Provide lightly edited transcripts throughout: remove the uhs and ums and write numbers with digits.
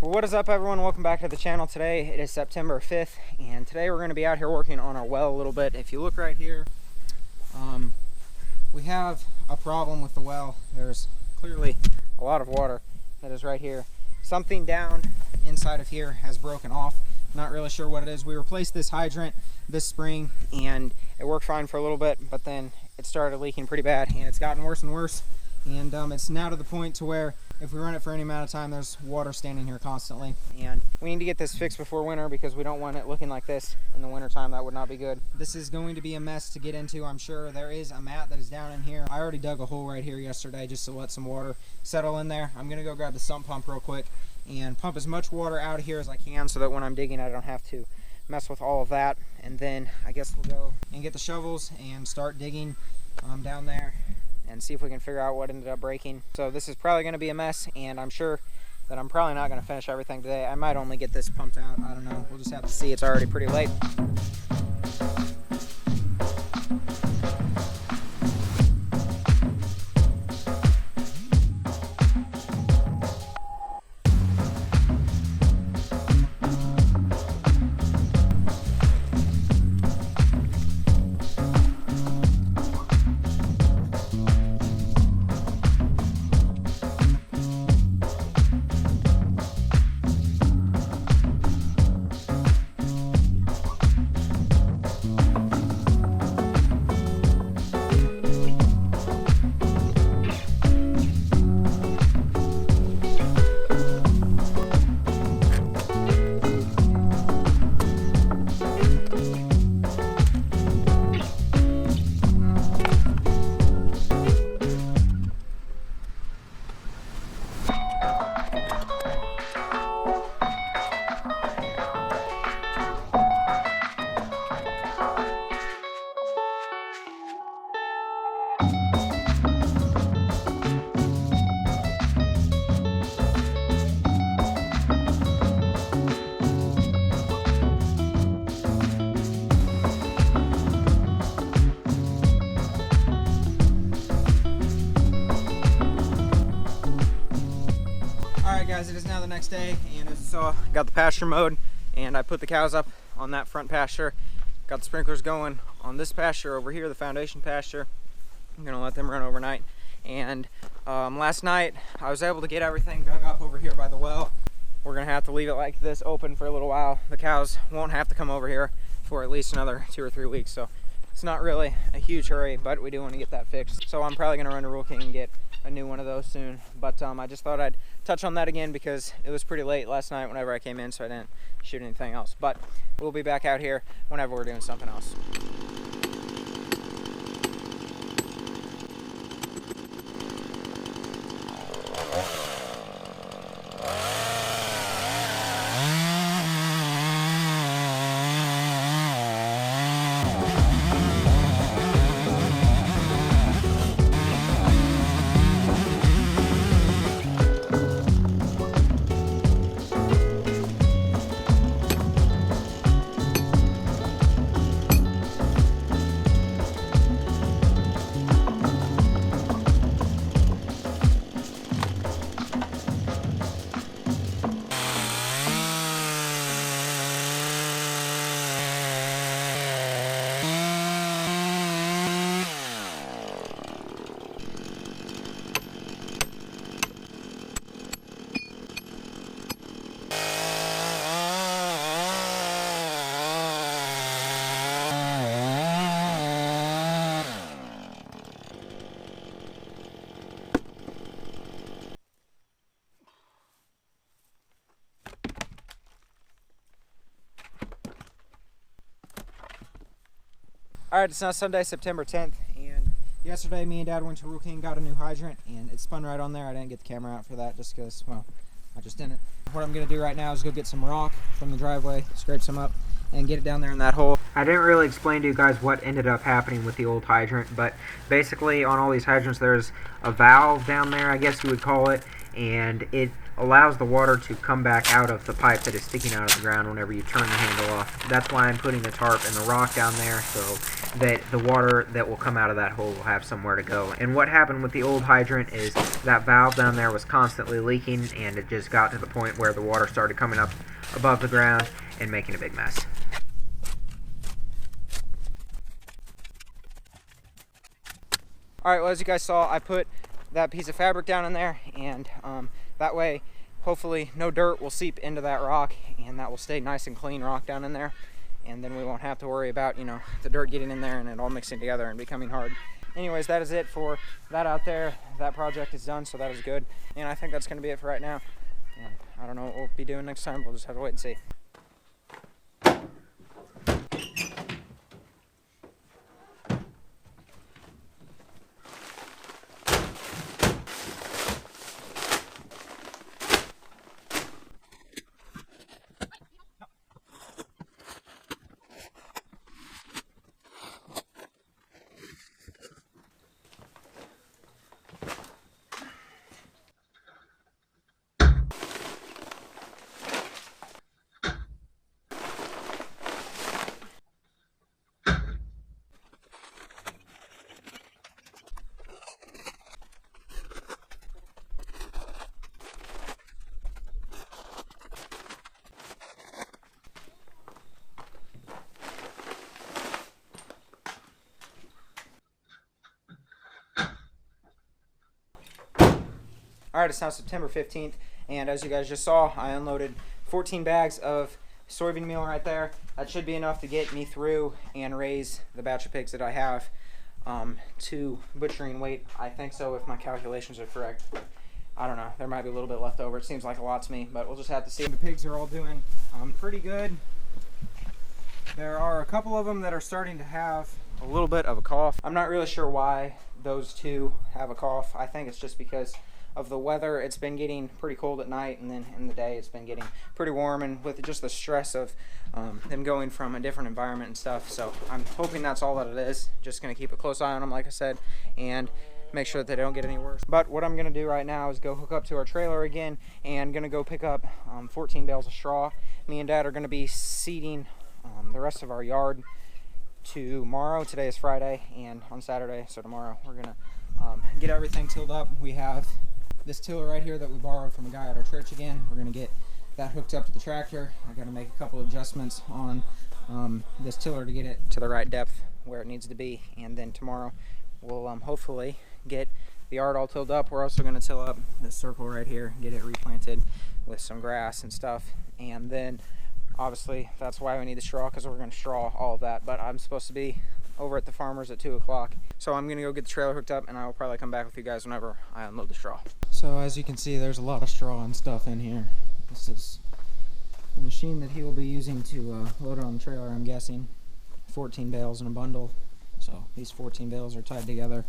Well, what is up, everyone? Welcome back to the channel. Today it is September 5th, and today we're going to be out here working on our well a little bit. If you look right here, we have a problem with the well. There's clearly a lot of water that is right here. Something down inside of here has broken off. Not really sure what it is. We replaced this hydrant this spring and it worked fine for a little bit, but then it started leaking pretty bad and it's gotten worse and worse. And it's now to the point to where if we run it for any amount of time, there's water standing here constantly. And we need to get this fixed before winter because we don't want it looking like this in the winter time. That would not be good. This is going to be a mess to get into, I'm sure. There is a mat that is down in here. I already dug a hole right here yesterday just to let some water settle in there. I'm gonna go grab the sump pump real quick and pump as much water out of here as I can so that when I'm digging I don't have to mess with all of that. And then I guess we'll go and get the shovels and start digging down there and see if we can figure out what ended up breaking. So this is probably going to be a mess, and I'm sure that I'm probably not going to finish everything today. I might only get this pumped out. I don't know. We'll just have to see. It's already pretty late. Guys, it is now the next day, and as you saw, got the pasture mowed, and I put the cows up on that front pasture. Got the sprinklers going on this pasture over here, the foundation pasture. I'm gonna let them run overnight. And last night I was able to get everything dug up over here by the well. We're gonna have to leave it like this open for a little while. The cows won't have to come over here for at least another 2 or 3 weeks, so it's not really a huge hurry, but we do want to get that fixed. So I'm probably gonna run to Rural King and get a new one of those soon. But I just thought I'd touch on that again because it was pretty late last night whenever I came in, so I didn't shoot anything else. But we'll be back out here whenever we're doing something else. Alright, it's now Sunday, September 10th, and yesterday me and Dad went to Rural King, got a new hydrant, and it spun right on there. I didn't get the camera out for that just because, well, I just didn't. What I'm going to do right now is go get some rock from the driveway, scrape some up, and get it down there in that hole. I didn't really explain to you guys what ended up happening with the old hydrant, but basically on all these hydrants there's a valve down there, I guess you would call it, and it allows the water to come back out of the pipe that is sticking out of the ground whenever you turn the handle off. That's why I'm putting the tarp and the rock down there, so that the water that will come out of that hole will have somewhere to go. And what happened with the old hydrant is that valve down there was constantly leaking, and it just got to the point where the water started coming up above the ground and making a big mess. Alright, well, as you guys saw, I put that piece of fabric down in there, and that way hopefully no dirt will seep into that rock, and that will stay nice and clean rock down in there, and then we won't have to worry about, you know, the dirt getting in there and it all mixing together and becoming hard. Anyways, that is it for that out there. That project is done, so that is good, and I think that's going to be it for right now. And I don't know what we'll be doing next time. We'll just have to wait and see. Alright, it's now September 15th, and as you guys just saw, I unloaded 14 bags of soybean meal right there. That should be enough to get me through and raise the batch of pigs that I have to butchering weight. I think so, if my calculations are correct. I don't know, there might be a little bit left over. It seems like a lot to me, but we'll just have to see. The pigs are all doing pretty good. There are a couple of them that are starting to have a little bit of a cough. I'm not really sure why those two have a cough. I think it's just because of the weather. It's been getting pretty cold at night, and then in the day it's been getting pretty warm, and with just the stress of them going from a different environment and stuff. So I'm hoping that's all that it is. Just going to keep a close eye on them, like I said, and make sure that they don't get any worse. But what I'm going to do right now is go hook up to our trailer again, and going to go pick up 14 bales of straw. Me and Dad are going to be seeding the rest of our yard tomorrow. Today is Friday, and on Saturday, so tomorrow, we're going to get everything tilled up. We have this tiller right here that we borrowed from a guy at our church again. We're going to get that hooked up to the tractor. I got to make a couple of adjustments on this tiller to get it to the right depth where it needs to be, and then tomorrow we'll hopefully get the yard all tilled up. We're also going to till up this circle right here, get it replanted with some grass and stuff, and then obviously that's why we need the straw, because we're going to straw all of that. But I'm supposed to be over at the farmers at 2 o'clock, so I'm going to go get the trailer hooked up, and I will probably come back with you guys whenever I unload the straw. So as you can see, there's a lot of straw and stuff in here. This is the machine that he will be using to load it on the trailer, I'm guessing. 14 bales in a bundle. So these 14 bales are tied together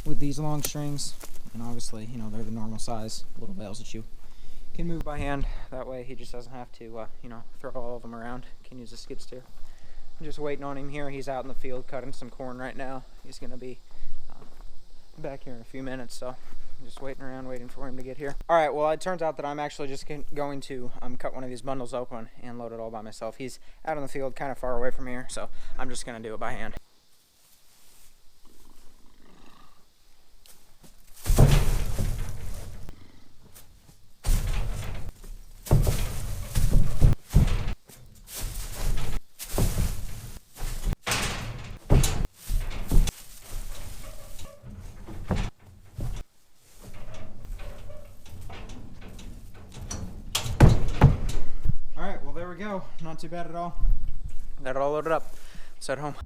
with these long strings, and obviously, you know, they're the normal size little bales that you can move by hand. That way he just doesn't have to, you know, throw all of them around. Can use a skid steer. I'm just waiting on him here. He's out in the field cutting some corn right now. He's going to be back here in a few minutes, so I'm just waiting around, waiting for him to get here. All right, well, it turns out that I'm actually just going to cut one of these bundles open and load it all by myself. He's out in the field kind of far away from here, so I'm just going to do it by hand. There we go. Not too bad at all. Got it all loaded up. Let's head home.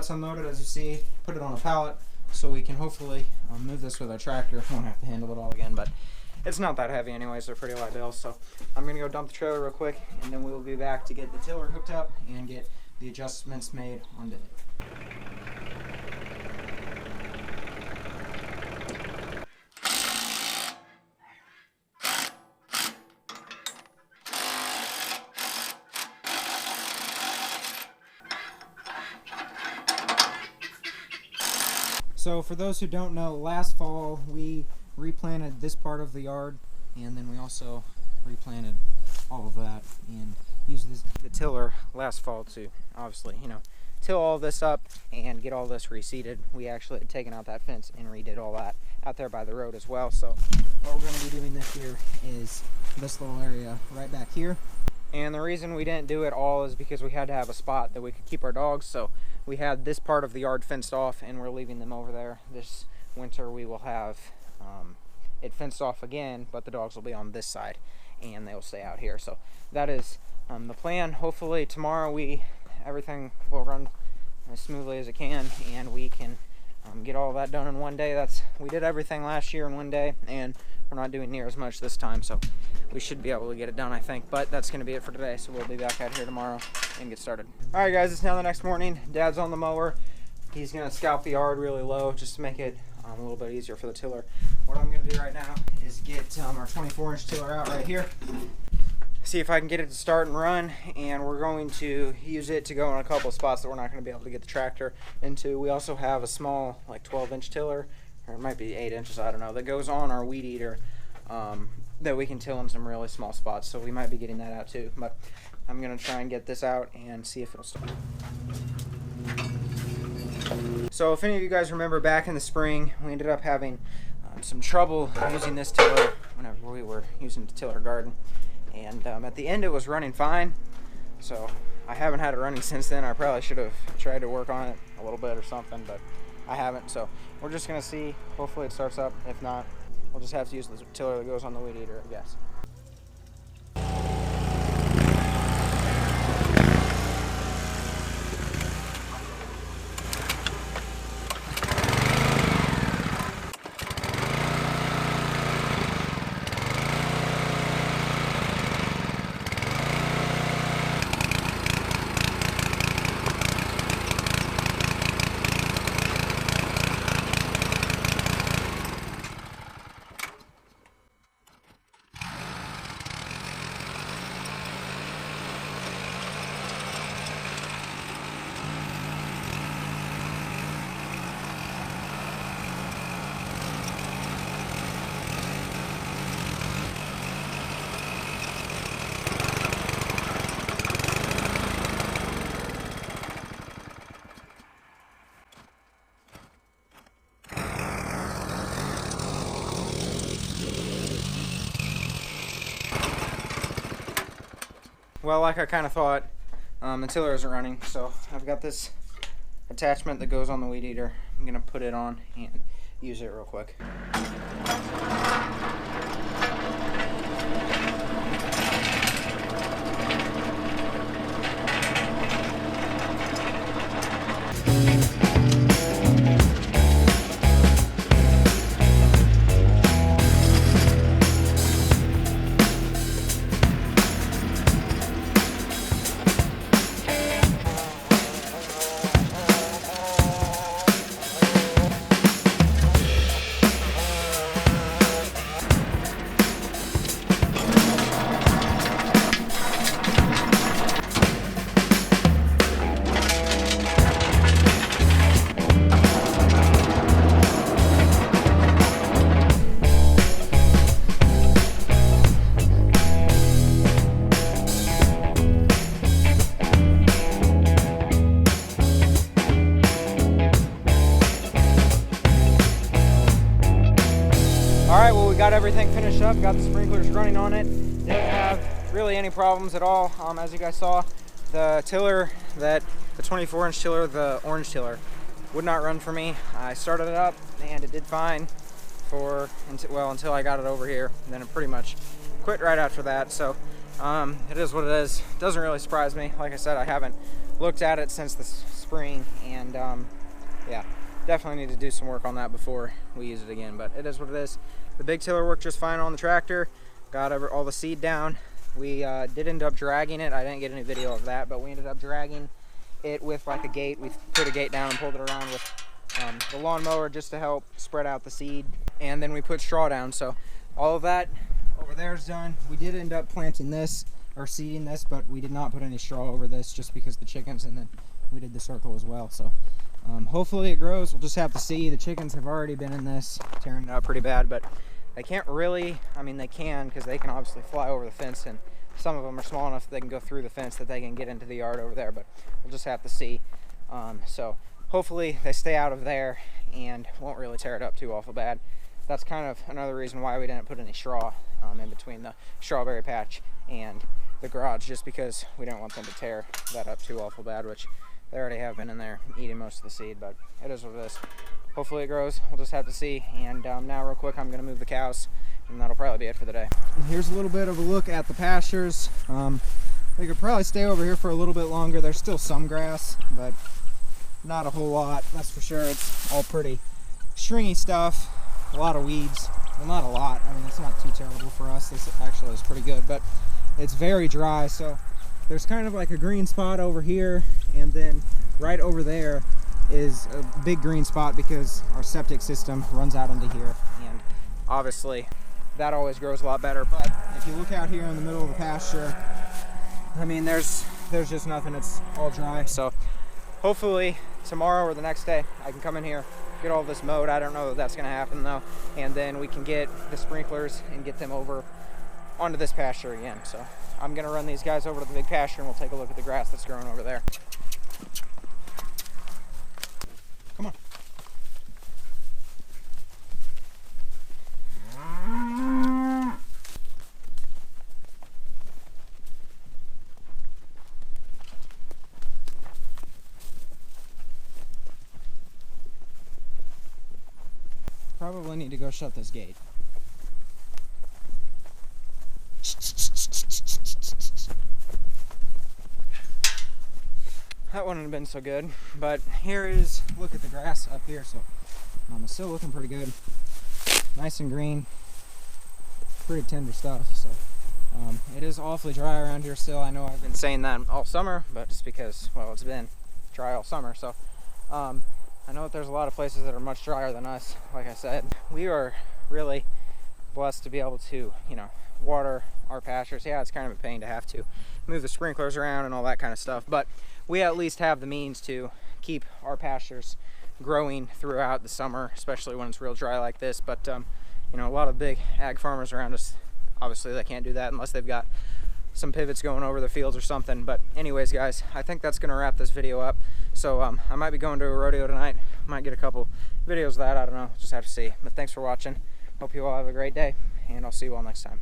that's unloaded, as you see, put it on a pallet so we can hopefully move this with our tractor. Won't have to handle it all again, but it's not that heavy anyways. They're pretty light bales. So I'm gonna go dump the trailer real quick, and then we will be back to get the tiller hooked up and get the adjustments made on it. So for those who don't know, last fall we replanted this part of the yard, and then we also replanted all of that and used the tiller last fall to obviously, till all this up and get all this reseeded. We actually had taken out that fence and redid all that out there by the road as well. So what we're going to be doing this year is this little area right back here. And the reason we didn't do it all is because we had to have a spot that we could keep our dogs. So we had this part of the yard fenced off, and we're leaving them over there. This winter we will have it fenced off again, but the dogs will be on this side and they will stay out here. So that is the plan. Hopefully tomorrow everything will run as smoothly as it can, and we can get all that done in one day. We did everything last year in one day, and we're not doing near as much this time, so we should be able to get it done, I think. But that's going to be it for today, so we'll be back out here tomorrow and get started. All right, guys, it's now the next morning. Dad's on the mower. He's going to scalp the yard really low just to make it a little bit easier for the tiller. What I'm going to do right now is get our 24-inch tiller out right here, see if I can get it to start and run, and we're going to use it to go in a couple of spots that we're not going to be able to get the tractor into. We also have a small, like 12-inch tiller, or it might be 8 inches, I don't know, that goes on our weed eater that we can till in some really small spots, so we might be getting that out too. But I'm going to try and get this out and see if it'll start. So if any of you guys remember back in the spring, we ended up having some trouble using this tiller whenever we were using the tiller garden. And at the end it was running fine, so I haven't had it running since then. I probably should have tried to work on it a little bit or something, but I haven't. So we're just going to see. Hopefully it starts up. If not, we'll just have to use the tiller that goes on the weed eater, I guess. Well, like I kind of thought, the tiller isn't running, so I've got this attachment that goes on the weed eater. I'm going to put it on and use it real quick. Got everything finished up, got the sprinklers running on it. Didn't have really any problems at all. As you guys saw, the tiller, the 24-inch tiller, the orange tiller, would not run for me. I started it up and it did fine until I got it over here, and then it pretty much quit right after that. So it is what it is. It doesn't really surprise me. Like I said, I haven't looked at it since the spring, and yeah, definitely need to do some work on that before we use it again, but it is what it is. The big tiller worked just fine on the tractor, got all the seed down. We did end up dragging it. I didn't get any video of that, but we ended up dragging it with like a gate. We put a gate down and pulled it around with the lawnmower just to help spread out the seed, and then we put straw down. So all of that over there is done. We did end up planting this or seeding this, but we did not put any straw over this just because the chickens, and then we did the circle as well. So hopefully it grows. We'll just have to see. The chickens have already been in this, tearing it up pretty bad, but they can't really, I mean they can, because they can obviously fly over the fence, and some of them are small enough that they can go through the fence that they can get into the yard over there, but we'll just have to see. So hopefully they stay out of there and won't really tear it up too awful bad. That's kind of another reason why we didn't put any straw in between the strawberry patch and the garage, just because we didn't want them to tear that up too awful bad, which they already have been in there eating most of the seed, but it is what it is. Hopefully it grows. We'll just have to see. And now real quick, I'm going to move the cows, and that'll probably be it for the day. Here's a little bit of a look at the pastures. They could probably stay over here for a little bit longer. There's still some grass, but not a whole lot, that's for sure. It's all pretty stringy stuff, a lot of weeds. Well, not a lot. I mean, it's not too terrible for us. This actually is pretty good, but it's very dry. So there's kind of like a green spot over here, and then right over there is a big green spot because our septic system runs out into here, and obviously that always grows a lot better. But if you look out here in the middle of the pasture, I mean, there's just nothing. It's all dry. So hopefully tomorrow or the next day I can come in here, get all this mowed. I don't know that that's going to happen though, and then we can get the sprinklers and get them over onto this pasture again. So I'm going to run these guys over to the big pasture, and we'll take a look at the grass that's growing over there. Come on. Probably need to go shut this gate. That wouldn't have been so good, but here is, look at the grass up here. So it's still looking pretty good, nice and green, pretty tender stuff. So it is awfully dry around here still. I know I've been saying that all summer, but just because, well, it's been dry all summer. So I know that there's a lot of places that are much drier than us. Like I said, we are really blessed to be able to, water our pastures. Yeah, it's kind of a pain to have to move the sprinklers around and all that kind of stuff, but we at least have the means to keep our pastures growing throughout the summer, especially when it's real dry like this. But a lot of big ag farmers around us, obviously they can't do that unless they've got some pivots going over the fields or something. But anyways, guys, I think that's gonna wrap this video up. So I might be going to a rodeo tonight. Might get a couple videos of that, I don't know, just have to see. But thanks for watching. Hope you all have a great day, and I'll see you all next time.